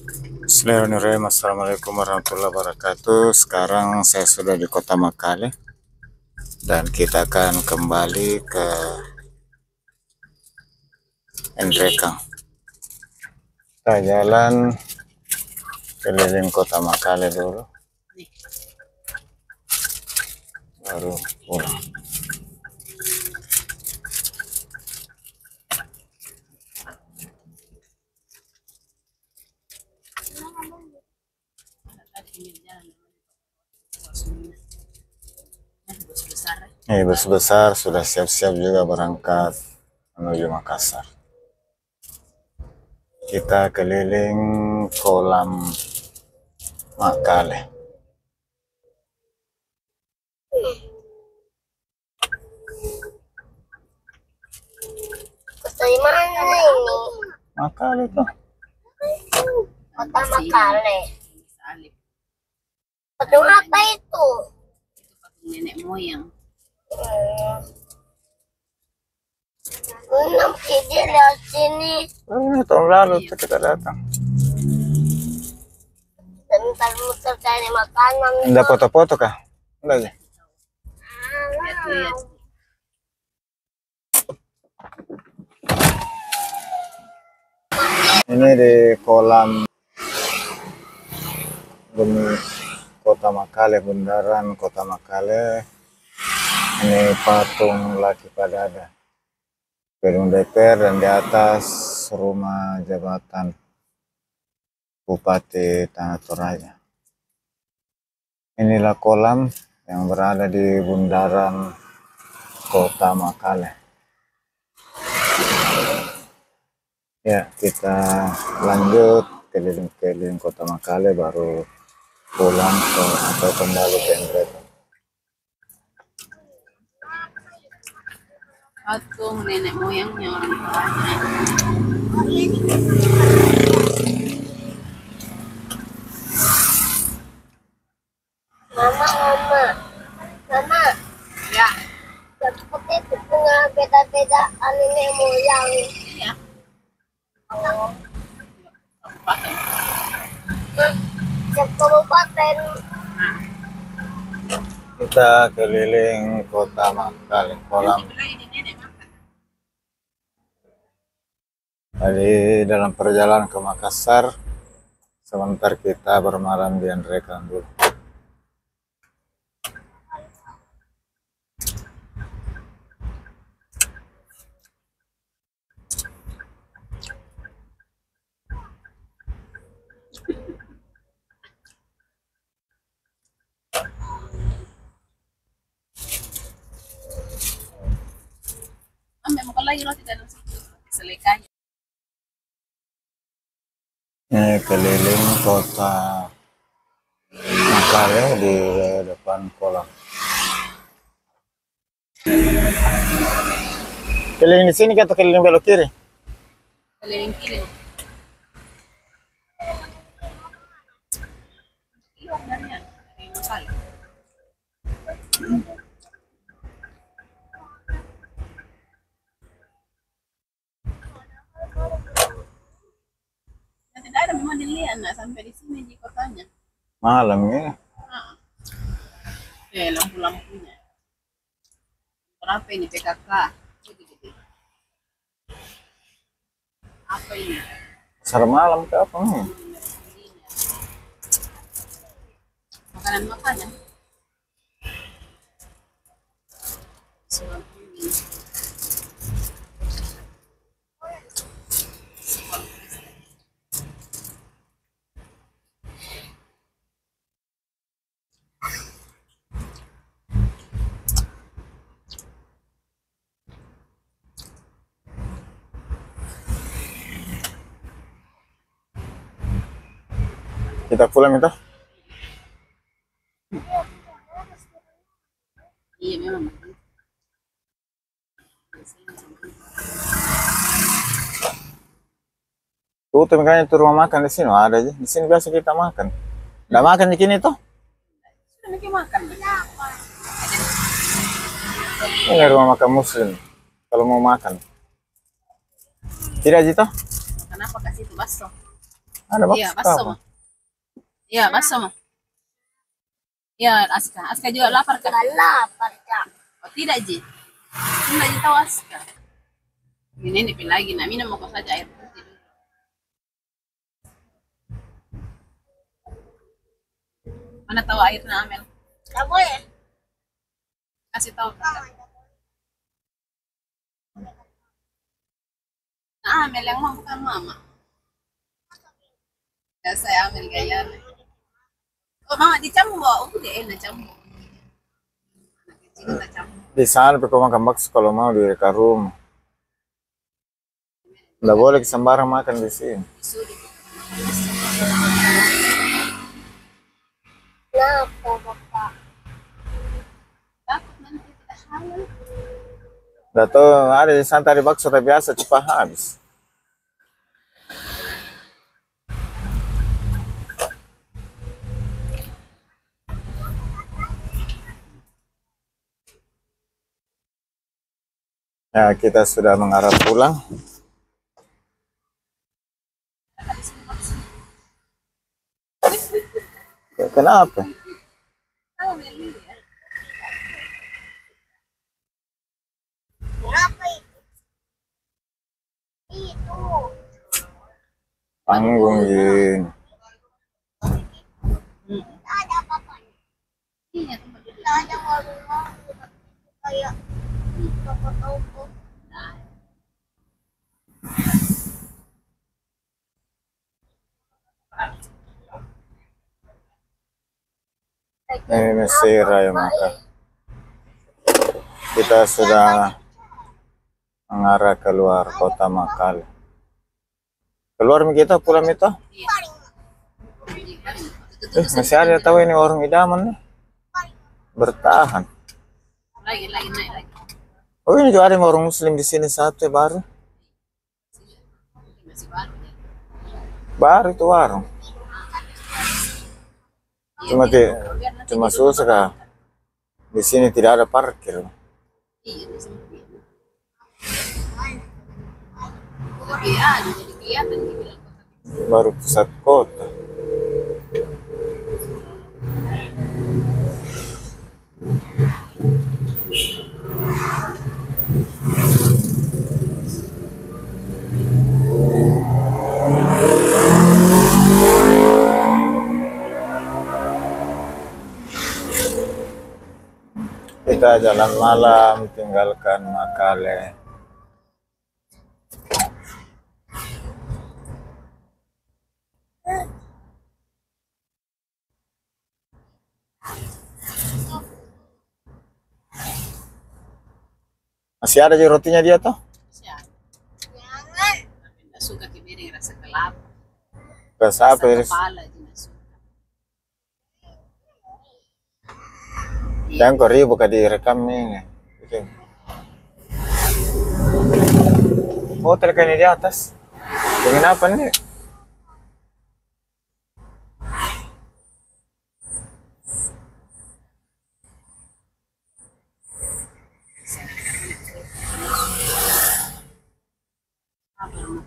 Bismillahirrahmanirrahim. Assalamualaikum warahmatullahi wabarakatuh. Sekarang saya sudah di kota Makale dan kita akan kembali ke Endrekang. Kita jalan keliling kota Makale dulu, baru pulang. Bus besar sudah siap-siap juga berangkat menuju Makassar. Kita keliling kolam Makale. Kota di mana ini? Makale tuh. Kota Makale. Patung apa itu? Itu patung nenek moyang. Dia lihat sini. Ini tahun lalu kita datang. Dan muter cari makanan. Ada foto-foto kah? Enggak sih. Lihat. Ini di kolam Kota Makale, bundaran Kota Makale. Ini patung Laki Padada, gedung DPR, dan di atas rumah jabatan Bupati Tanah Toraja. Inilah kolam yang berada di bundaran Kota Makale. Ya, kita lanjut keliling-keliling Kota Makale baru pulang atau kembali ke Endrekang. Patung nenek moyangnya orang tuanya. Mama. Ya. Seperti itu punya beda-beda nenek moyang. Iya. Kabupaten. Kita keliling Kota Makale, kolam. Tadi dalam perjalanan ke Makassar, sebentar kita bermalam di Endrekang dulu. Ambil lagi roti dalam situ. Selekanya. Ini keliling Kota Makale di depan kolam. Keliling di sini atau keliling belok kiri? Keliling kiri. Iya, benarnya. Keliling kali. Ya, tidak ada memang dilihat nggak sampai di sini di kotanya. Malam ya. Lampu-lampunya. Berapa ini PKK? Apa ini? Pasar malam ke apa nih? Makanan-makanan. Kita pulang itu. Iya memang. Tuh makanya itu rumah makan di sini ada aja. Di sini biasa kita makan. Nggak makan di sini tuh. Sudah lagi makan. Ini rumah makan Muslim. Kalau mau makan. Tidak aja toh? Kenapa kasih itu bakso? Ada Iya, maksud bakso apa? mah. Iya, bakso mah. Iya, Aska. Aska juga lapar kan? Gak lapar, Kak. Oh, tidak, Ji. Tidak, Ji tahu Aska. Ini nih lagi, nah minum mau saja air putih. Mana tahu airnya Amel? Gak boleh. Kasih tahu kita. Nah, Amel yang mau bukan mama. Ya saya Amel gaya. Oh, mama dicambung bawa udah enak cambung. Anak kecil kita cambung. Di sana kau makan bakso kalau mau di dekat rumah. Nggak boleh sembarang makan di sini. Sudah. Kenapa, Bapak? Takut nanti tidak halal. Nggak tahu ada di sana tadi bakso tapi biasa cepat habis. Ya, kita sudah mengarah pulang. Ya, kenapa? Tahu Meli ya. Kenapa itu? Itu. Panggung Yin. Tidak ada apa-apa. Iya, tempat duduk. Tidak ada warung-warung. Kayak toko-toko. Ini Mesir ya maka. Kita sudah mengarah keluar kota Makale. Keluar kita pulang itu. Masih ada tahu ini warung idaman nih. Bertahan. Lagi naik lagi. Oh ini juga ada warung muslim di sini satu ya, baru. Masih baru ya. Baru itu warung. Cuma susah kah? Di sini tidak ada parkir. Iya, di sini. Tapi ada jadi kelihatan di bilang kota. Baru pusat kota. Kita jalan malam tinggalkan Makale. Masih ada juga rotinya dia tuh. Siapa? Jangan. Tapi tidak suka kebiri rasa kelapa. Rasa apa Rasa ini? kepala tidak suka. Yang kau ribu kah direkam nih. Gitu. Oh terkait di atas. Dengan apa nih? Apa nama?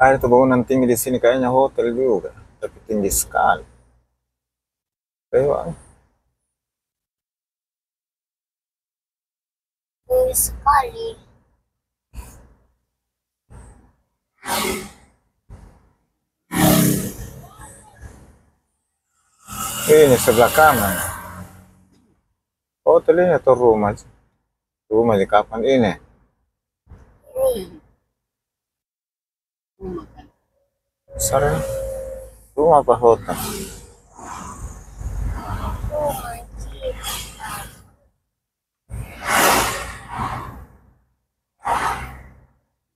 Ada tuh bangunan tinggi di sini kayaknya hotel juga, tapi tinggi sekali. Lewat. Tinggi sekali. Ini sebelah kanan. Hotel ini atau rumah? Rumah di kapan ini? Ini. Rumah kan. Besar ini. Rumah apa hotel? Rumah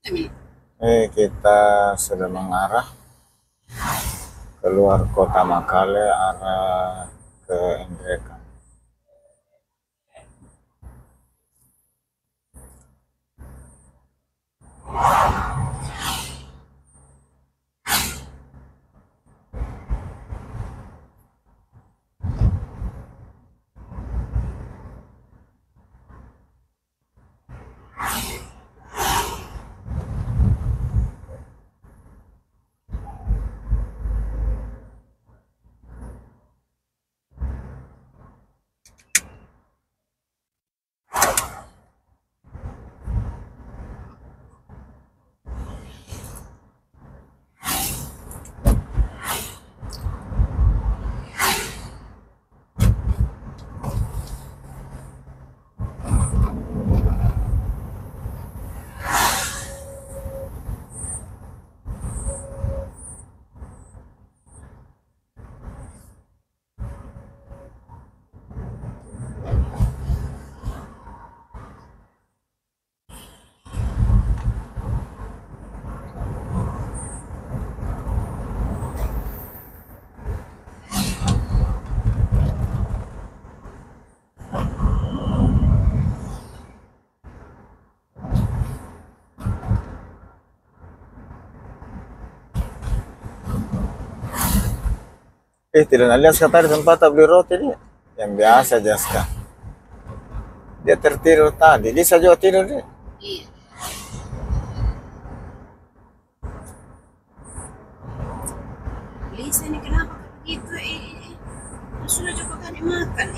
Cip. Kita sudah mengarah keluar kota Makale arah ke Engrekan. Tidak lihat tadi tempat beli roti dia. Yang biasa Jaska. Dia tertidur tadi. Dia saja tidur dia. Iya. Lisa ini kenapa begitu? Sudah cukup kali makan.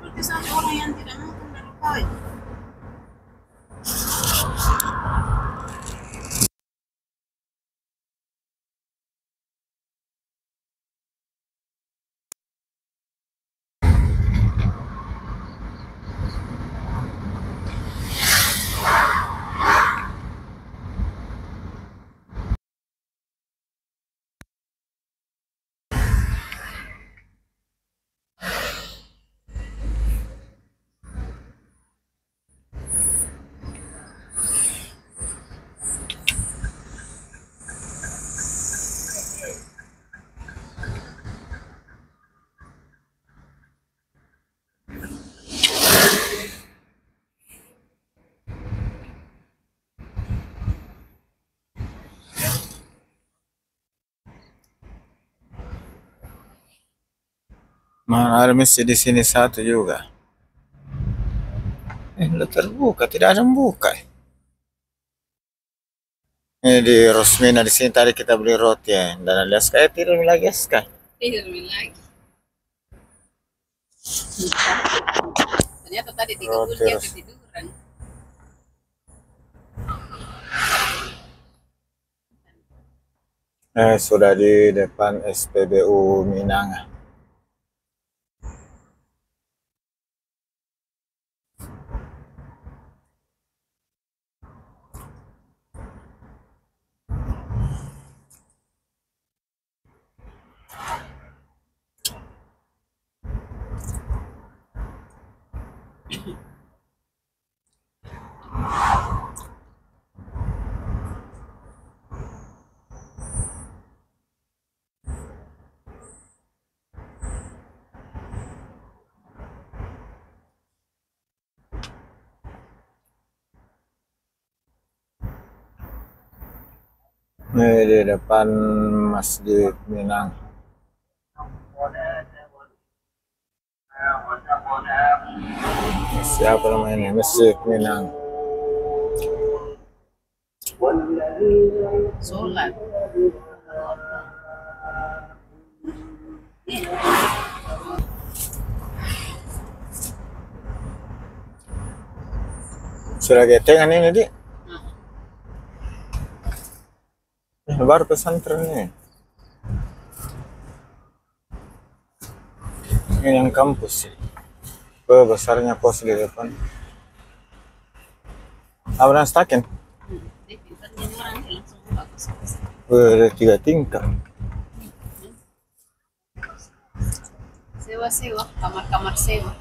Seperti saja orang yang tidak makan dari pagi. Mana ada masjid di sini satu juga. Udah terbuka, tidak ada yang buka. Ini di Rosmina di sini tadi kita beli roti ya. Dan alias kayak tidur lagi Ska. Tidur lagi. Ternyata tadi 3 bulan dia ketiduran. Sudah di depan SPBU Minang. Ini di depan Masjid Minang. Siapa namanya? Masjid Minang. Sholat. Sudah getengan ini di. Baru pesantren ini. Ini yang kampus sih. Besarnya pos di depan. Abraham Staken. Dia pintar jadi orang langsung bagus. Ada 3 tingkat. Sewa-sewa, kamar-kamar sewa.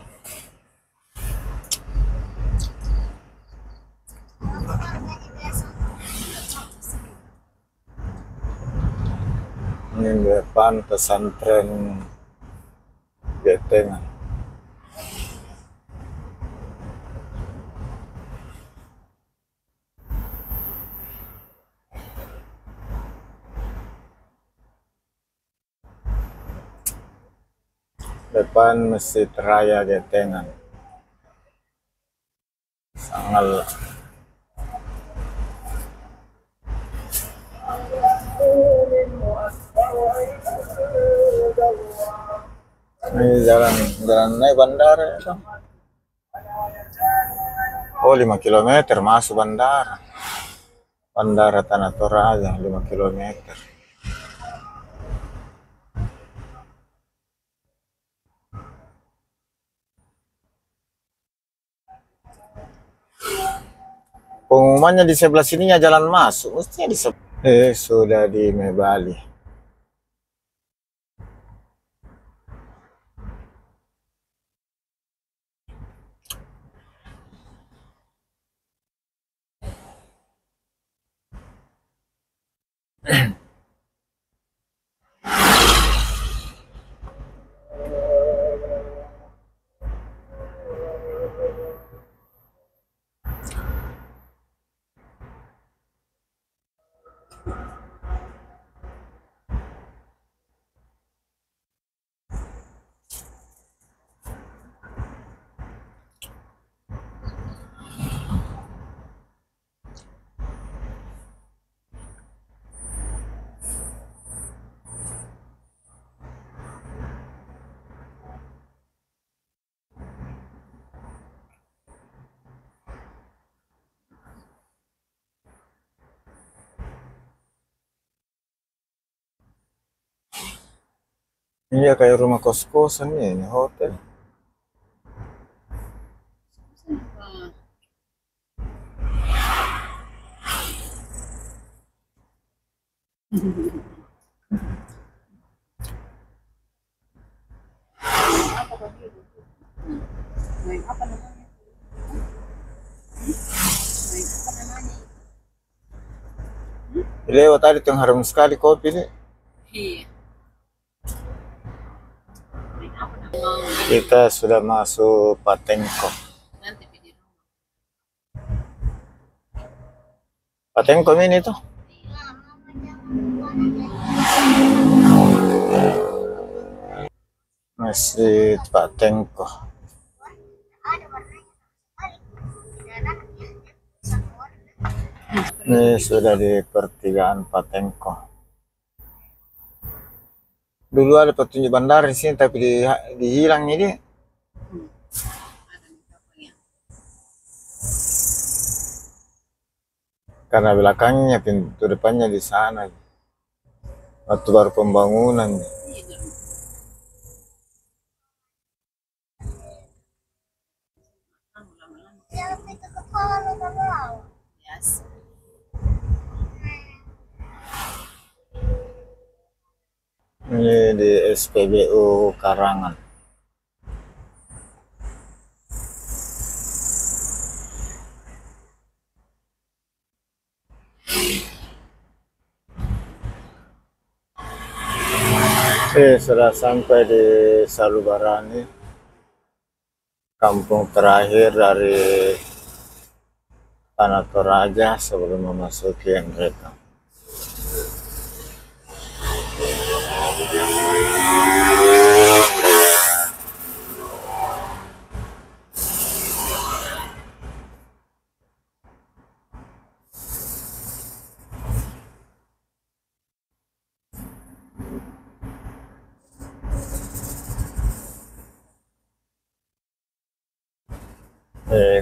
Ini depan pesantren Getengan. Depan Masjid Raya Getengan. Sangal. Ini jalan naik bandara itu. Oh, 5 kilometer masuk bandara. Bandara Tanah Toraja 5 kilometer. Pengumumannya di sebelah sininya jalan masuk, mestinya di sudah di Mebali. Ini ya kayak rumah kos-kosan ini hotel. Apa namanya? Lewat tadi tuh harum sekali kopi nih. Iya. Kita sudah masuk Patengko. Nanti di rumah. Patengko ini tuh. Masjid Patengko. Ini sudah di pertigaan Patengko. Dulu ada petunjuk bandara di sini tapi dihilang ini. Ada mikrofon ya. Karena belakangnya pintu depannya di sana. Waktu baru pembangunan. Biasa. Ini di SPBU Karangan. Sudah sampai di Salubarani, kampung terakhir dari Tanah Toraja sebelum memasuki mereka.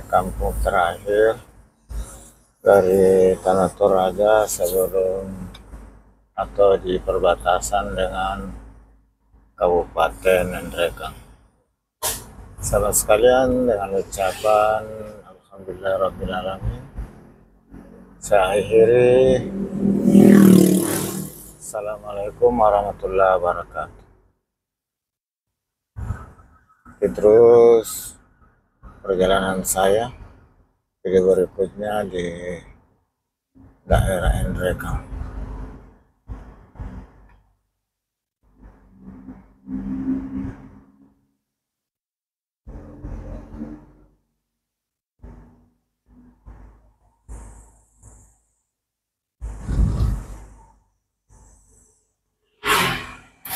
Kampung terakhir dari Tanah Toraja sebelum atau di perbatasan dengan Kabupaten Ngendrekang. Sahabat sekalian, dengan ucapan Alhamdulillahirrahmanirrahim, saya akhiri Assalamualaikum warahmatullahi wabarakatuh. Oke, terus perjalanan saya video berikutnya di daerah Endrekang.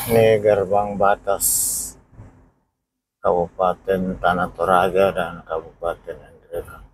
Ini gerbang batas Kabupaten Tanah Toraja dan Kabupaten Endrekang.